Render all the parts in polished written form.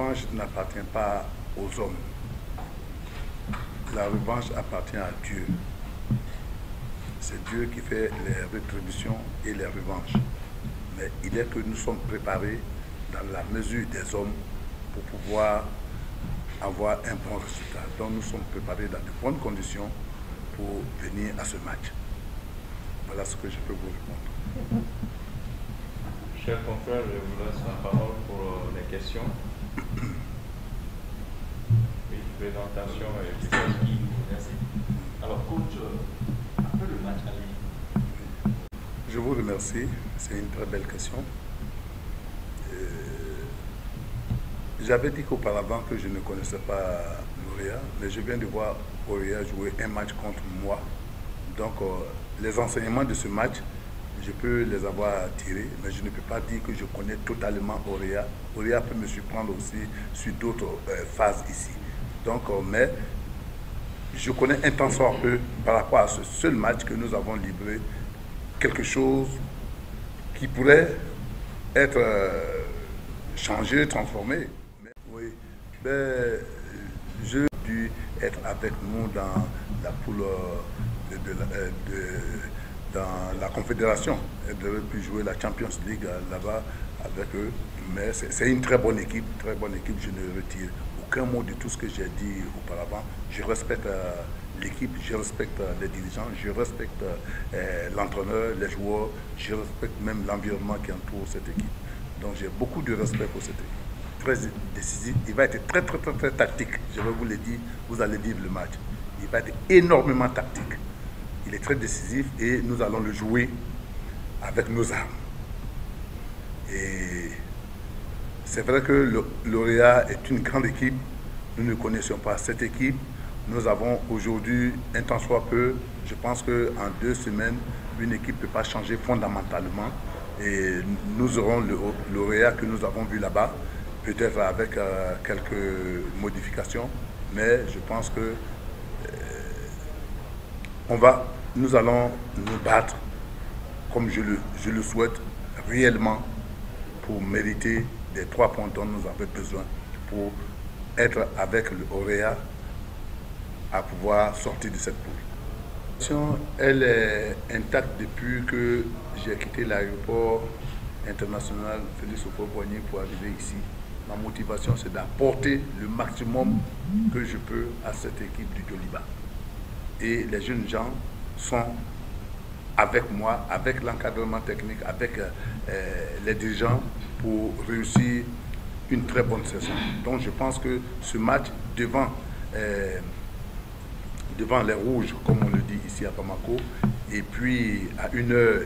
revanche n'appartient pas aux hommes. La revanche appartient à Dieu. C'est Dieu qui fait les rétributions et les revanches. Mais il est que nous sommes préparés dans la mesure des hommes pour pouvoir avoir un bon résultat. Donc nous sommes préparés dans de bonnes conditions pour venir à ce match. Voilà ce que je peux vous répondre. Chers confrères, je vous laisse la parole pour les questions. Oui, présentation et merci. Alors, coach, après le match aller. Je vous remercie, c'est une très belle question. J'avais dit qu'auparavant que je ne connaissais pas Lauréat, mais je viens de voir Lauréat jouer un match contre moi. Donc, les enseignements de ce match, je peux les avoir tirés, mais je ne peux pas dire que je connais totalement Lauréat. Lauréat peut me surprendre aussi sur d'autres phases ici. Donc, mais je connais un tant soit peu par rapport à ce seul match que nous avons livré, quelque chose qui pourrait être changé, transformé. Mais, oui, ben, je dû être avec nous dans la poule dans la Confédération. Elle devait pu jouer la Champions League là-bas avec eux. Mais c'est une très bonne équipe, je ne retire aucun mot de tout ce que j'ai dit auparavant. Je respecte l'équipe, je respecte les dirigeants, je respecte l'entraîneur, les joueurs, je respecte même l'environnement qui entoure cette équipe. Donc j'ai beaucoup de respect pour cette équipe. Très décisif, il va être très tactique. Je vais vous le dire, vous allez vivre le match. Il va être énormément tactique. Il est très décisif et nous allons le jouer avec nos armes. Et c'est vrai que le Lauréat est une grande équipe. Nous ne connaissions pas cette équipe. Nous avons aujourd'hui, un tant soit peu, je pense qu'en 2 semaines, une équipe ne peut pas changer fondamentalement. Et nous aurons le Lauréat que nous avons vu là-bas, peut-être avec quelques modifications. Mais je pense que nous allons nous battre comme je le souhaite réellement pour mériter des 3 points dont nous avons besoin pour être avec le Lauréat à pouvoir sortir de cette poule. Elle est intacte depuis que j'ai quitté l'aéroport international Félix Houphouët-Boigny pour arriver ici. Ma motivation, c'est d'apporter le maximum que je peux à cette équipe du Djoliba. Et les jeunes gens sont avec moi, avec l'encadrement technique, avec les dirigeants pour réussir une très bonne saison. Donc je pense que ce match devant les Rouges, comme on le dit ici à Bamako, et puis à une heure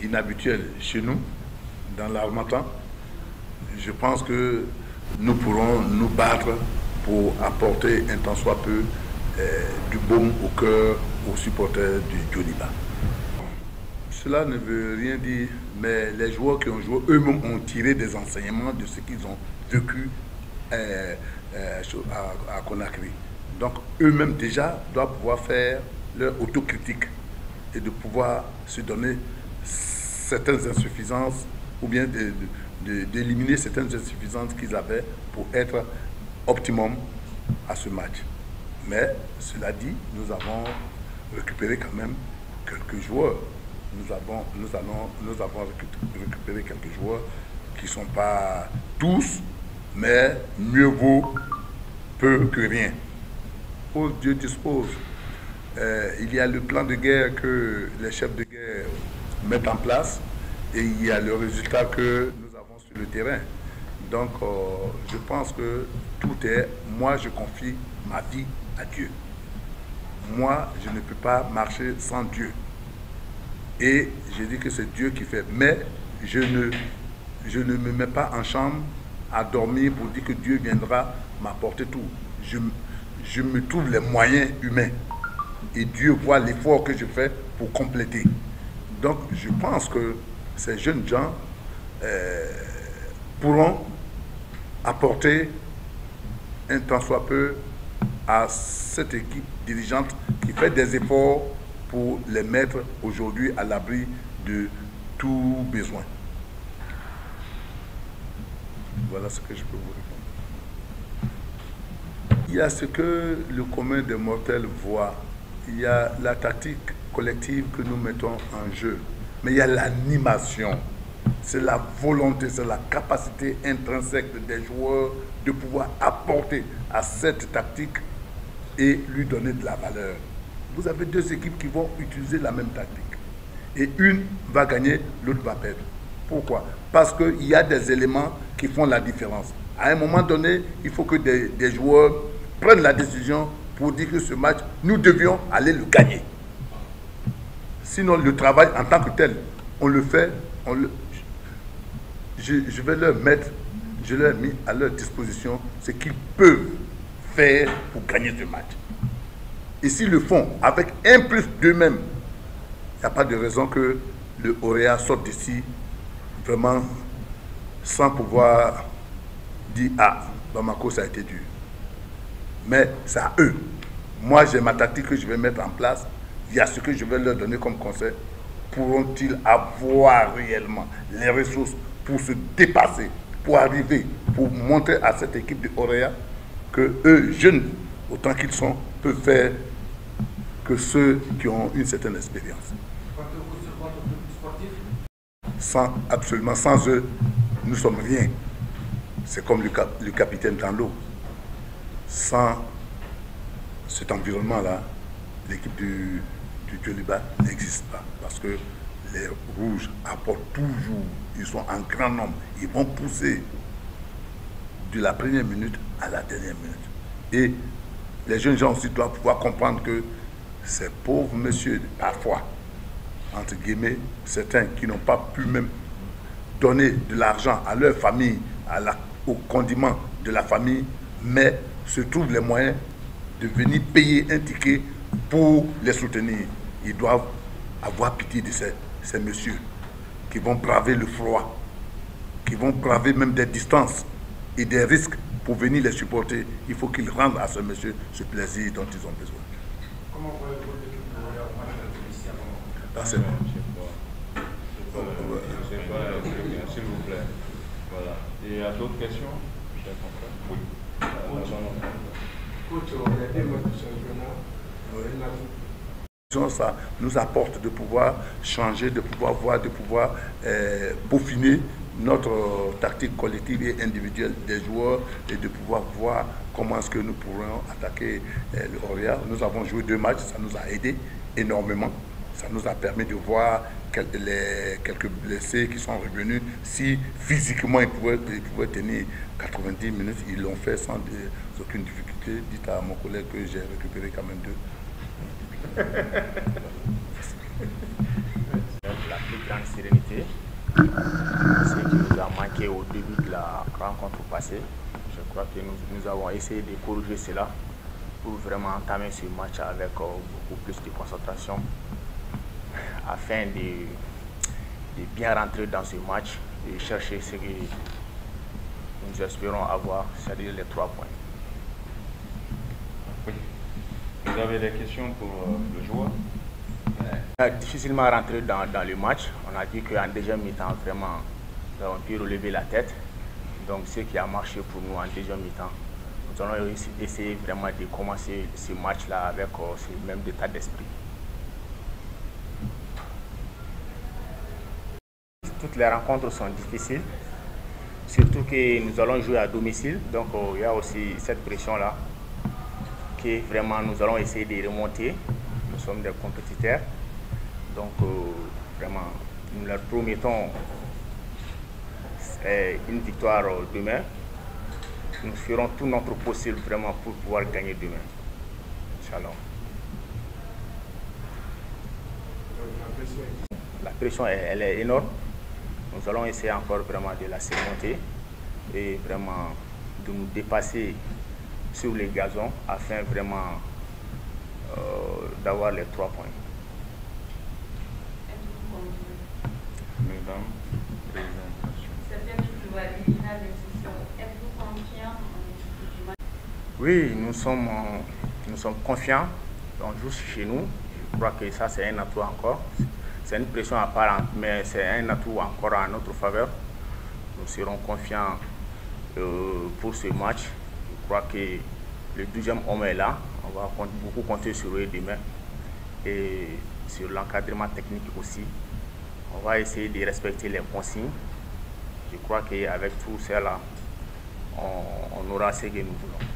inhabituelle chez nous, dans l'Harmattan, je pense que nous pourrons nous battre pour apporter un tant soit peu du baume au cœur aux supporters du Djoliba. Cela ne veut rien dire, mais les joueurs qui ont joué, eux-mêmes ont tiré des enseignements de ce qu'ils ont vécu à Conakry. Donc eux-mêmes déjà doivent pouvoir faire leur autocritique et de pouvoir se donner certaines insuffisances ou bien d'éliminer certaines insuffisances qu'ils avaient pour être optimum à ce match. Mais cela dit, nous avons récupéré quand même quelques joueurs. Nous avons récupéré quelques joueurs qui ne sont pas tous, mais mieux vaut peu que rien. Oh, Dieu dispose. Il y a le plan de guerre que les chefs de guerre mettent en place et il y a le résultat que nous avons sur le terrain. Donc, je pense que tout est... Moi, je confie ma vie à Dieu. Moi, je ne peux pas marcher sans Dieu. Et je dis que c'est Dieu qui fait. Mais je ne me mets pas en chambre à dormir pour dire que Dieu viendra m'apporter tout. Je me trouve les moyens humains. Et Dieu voit l'effort que je fais pour compléter. Donc, je pense que ces jeunes gens pourront apporter un tant soit peu à cette équipe dirigeante qui fait des efforts pour les mettre aujourd'hui à l'abri de tout besoin. Voilà ce que je peux vous répondre. Il y a ce que le commun des mortels voit. Il y a la tactique collective que nous mettons en jeu. Mais il y a l'animation. C'est la volonté, c'est la capacité intrinsèque des joueurs de pouvoir apporter à cette tactique et lui donner de la valeur. Vous avez deux équipes qui vont utiliser la même tactique. Et une va gagner, l'autre va perdre. Pourquoi? Parce qu'il y a des éléments qui font la différence. À un moment donné, il faut que des joueurs prennent la décision pour dire que ce match, nous devions aller le gagner. Sinon, le travail en tant que tel, on le fait, je vais leur mettre, je leur ai mis à leur disposition ce qu'ils peuvent faire pour gagner ce match. Et s'ils le font avec un plus d'eux-mêmes, il n'y a pas de raison que le Orea sorte d'ici vraiment sans pouvoir dire « Ah, Bamako, ça a été dur ». Mais c'est à eux. Moi, j'ai ma tactique que je vais mettre en place. Il y a ce que je vais leur donner comme conseil. Pourront-ils avoir réellement les ressources pour se dépasser, pour arriver, pour montrer à cette équipe de Orea que eux, jeunes, autant qu'ils sont, peuvent faire que ceux qui ont une certaine expérience. Absolument, sans eux, nous sommes rien. C'est comme le capitaine dans l'eau. Sans cet environnement-là, l'équipe du Djoliba n'existe pas. Parce que les rouges apportent toujours, ils sont en grand nombre. Ils vont pousser de la première minute à la dernière minute. Et les jeunes gens aussi doivent pouvoir comprendre que ces pauvres messieurs, parfois, entre guillemets, certains qui n'ont pas pu même donner de l'argent à leur famille, au condiment de la famille, mais se trouvent les moyens de venir payer un ticket pour les soutenir. Ils doivent avoir pitié de ces messieurs qui vont braver le froid, qui vont braver même des distances et des risques pour venir les supporter. Il faut qu'ils rendent à ces messieurs ce plaisir dont ils ont besoin. Comment voyez-vous l'équipe de Orea au match de ici avant? Je sais pas, s'il vous plaît. Voilà. Et il y a d'autres questions? Oui. Coach, il y a des matchs de championnat. Ça nous apporte de pouvoir changer, de pouvoir voir, de pouvoir peaufiner notre tactique collective et individuelle des joueurs et de pouvoir voir comment est-ce que nous pourrons attaquer le Orea. Nous avons joué 2 matchs, ça nous a aidé énormément. Ça nous a permis de voir quelques blessés qui sont revenus. Si physiquement ils pouvaient tenir 90 minutes, ils l'ont fait sans aucune difficulté. Dites à mon collègue que j'ai récupéré quand même 2. La plus grande sérénité, ce qui nous a manqué au début de la rencontre passée. Je crois que nous avons essayé de corriger cela pour vraiment entamer ce match avec beaucoup plus de concentration afin de bien rentrer dans ce match et chercher ce que nous espérons avoir, c'est-à-dire les 3 points. Oui. Vous avez des questions pour le joueur? Difficilement rentré dans le match. On a dit qu'en deuxième mi-temps, vraiment, nous avons pu relever la tête. Donc, ce qui a marché pour nous en deuxième mi-temps, nous allons essayer vraiment de commencer ce match-là avec ce même état d'esprit. Toutes les rencontres sont difficiles, surtout que nous allons jouer à domicile. Donc, il y a aussi cette pression-là que vraiment nous allons essayer de remonter. Nous sommes des compétiteurs. Donc, vraiment, nous leur promettons une victoire demain. Nous ferons tout notre possible vraiment pour pouvoir gagner demain. Inch'Allah. La pression, elle est énorme. Nous allons essayer encore vraiment de la surmonter et vraiment de nous dépasser sur les gazons afin vraiment d'avoir les 3 points. Mesdames, Êtes-vous confiant en l'équipe du match? Oui, nous sommes confiants. On joue chez nous. Je crois que ça, c'est un atout encore. C'est une pression apparente, mais c'est un atout encore en notre faveur. Nous serons confiants pour ce match. Je crois que le 12e homme est là. On va beaucoup compter sur eux demain et sur l'encadrement technique aussi. On va essayer de respecter les consignes. Je crois qu'avec tout cela, on aura ce que nous voulons.